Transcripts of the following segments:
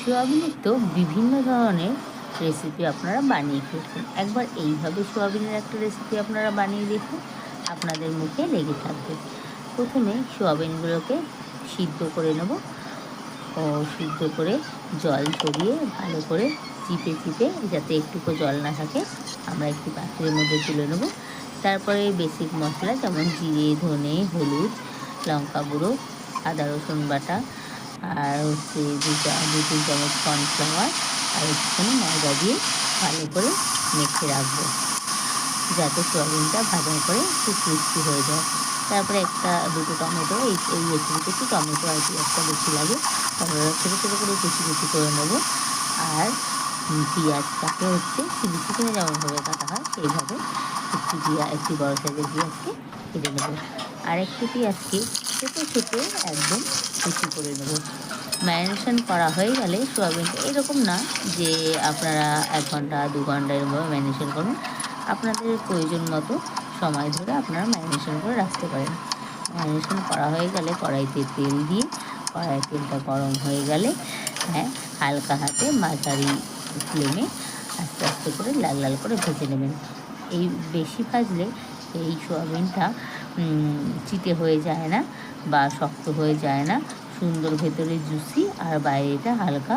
সোয়াবিনের তো বিভিন্ন ধরনের রেসিপি আপনারা বানিয়ে খেয়েছেন। একবার এইভাবে সোয়াবিনের একটা রেসিপি আপনারা বানিয়ে দেখুন, আপনাদের মুখে লেগে থাকবে। প্রথমে সোয়াবিনগুলোকে সিদ্ধ করে নেব ও সিদ্ধ করে জল ঝরিয়ে ভালো করে চিপে চিপে যাতে একটুকু জল না থাকে আমরা একটি পাত্রের মধ্যে তুলে নেব। তারপরে বেসিক মশলা যেমন জিরে, ধনে, হলুদ, লঙ্কা গুঁড়ো, আদা রসুন বাটা, আর হচ্ছে দু তিন চামচ কর্নফ্লাওয়ার আর একটুখানি ময়দা দিয়ে ভালো করে মেখে রাখবো যাতে সোয়াবিনটা ভাজার পরে একটু ক্রিস্পি হয়ে যায়। তারপরে দুটো টমেটো, এই রেসিপিতে একটু টমেটো আর পেঁয়াজটা বেশি লাগে, টমেটো ছোটো ছোটো করে কুচি কুচি করে নেবো। আর পেঁয়াজটাকে হচ্ছে চিলি চিকেনে যেমনভাবে কাটা হয় সেইভাবে একটি বড় সাইজের পেঁয়াজকে কেটে নেবো। আর একটি পেঁয়াজকে ছোটো ছোটো একদম কুচি করে নেবো। ম্যারিনেশন করা হয়ে গেলে সোয়াবিনটা এরকম না যে আপনারা 1 ঘন্টা 2 ঘন্টা এরকমভাবে ম্যারিনেশন করুন, আপনাদের প্রয়োজন মতো সময় ধরে আপনারা ম্যারিনেশন করে রাখতে পারেন। ম্যারিনেশন করা হয়ে গেলে কড়াইতে তেল দিয়ে তেলটা গরম হয়ে গেলে হালকা হাতে মাঝারি ফ্লেমে আস্তে আস্তে করে লাল লাল করে ভেজে নেবেন। এই বেশি ভাজলে এই সোয়াবিনটা চিটে হয়ে যায় না বা শক্ত হয়ে যায় না, সুন্দর ভেতরে জুসি আর বাইরেটা হালকা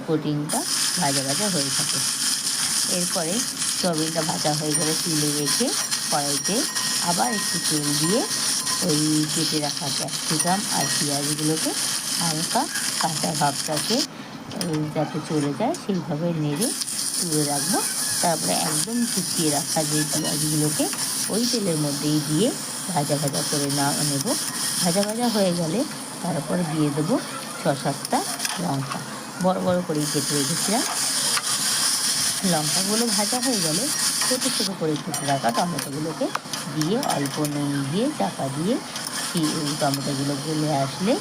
কোটিংটা ভাজা ভাজা হয়ে থাকে। এরপরে সোয়াবিনটা ভাজা হয়ে গেলে তুলে রেখে কড়াইতে আবার একটু তেল দিয়ে ওই কেটে রাখা ক্যাপসিকাম আর পেঁয়াজগুলোকে হালকা কাঁচা ভাবটাকে যাতে চলে যায় সেইভাবে নেড়ে তুলে রাখবো। তারপরে একদম কুচিয়ে রাখা যে পেঁয়াজগুলোকে ওই তেলের মধ্যেই দিয়ে ভাজা ভাজা করে নেব। ভাজা ভাজা হয়ে গেলে তারপর দিয়ে দেবো 6-7টা লঙ্কা বড় বড় করেই কেটে রেখেছিলাম। লঙ্কাগুলো ভাজা হয়ে গেলে ছোটো ছোটো করে কেটে রাখা টমেটোগুলোকে দিয়ে অল্প নুন দিয়ে চাপা দিয়ে টমেটোগুলো গলে আসলে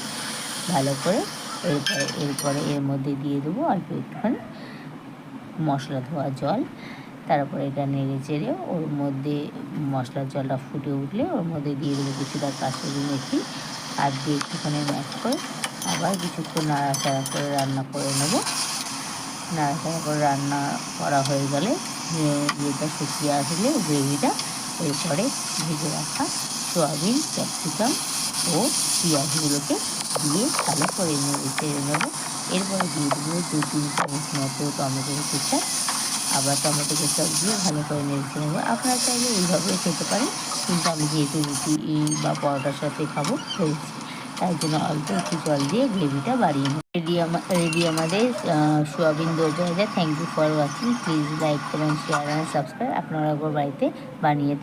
ভালো করে এরপরে এর মধ্যে দিয়ে দেবো অল্প একটুখানি মশলা ধোয়া জল। তারপরে এটা নেড়ে চেড়ে ওর মধ্যে মশলার জলটা ফুটে উঠলে ওর মধ্যে দিয়ে দেবো কিছুটা কাসুরি মেথি, আর দিয়ে একটুখানি ম্যাশ করে আবার কিছুক্ষণ নাড়াচাড়া করে রান্না করে নেব। নাড়াচাড়া করে রান্না করা হয়ে গেলে ইয়েটা শুকিয়ে আসলে গ্রেভিটা এরপরে ভেজে রাখা সোয়াবিন, ক্যাপসিকাম ও পেঁয়াজগুলোকে দিয়ে ভালো করে নেড়ে চেড়ে নেবো। এরপরে দিয়ে দেবো 2-3 চামচ মতো টমেটোর কেচাপ, আবার টমেটো কেচাপ দিয়ে ভালো করে নেড়ে চেড়ে নেবো। আপনারা চাইলে এইভাবেও খেতে পারেন, কিন্তু আমি যেহেতু রুটি বা পরোটার সাথে খাবো হয়েছে, তাই জন্য অল্প একটু জল দিয়ে গ্রেভিটা বাড়িয়ে নেব। রেডি আমাদের সোয়াবিন দই ভাজা। Thank you for watching. Please like, comment, share and subscribe. আপনারা একবার বাড়িতে বানিয়ে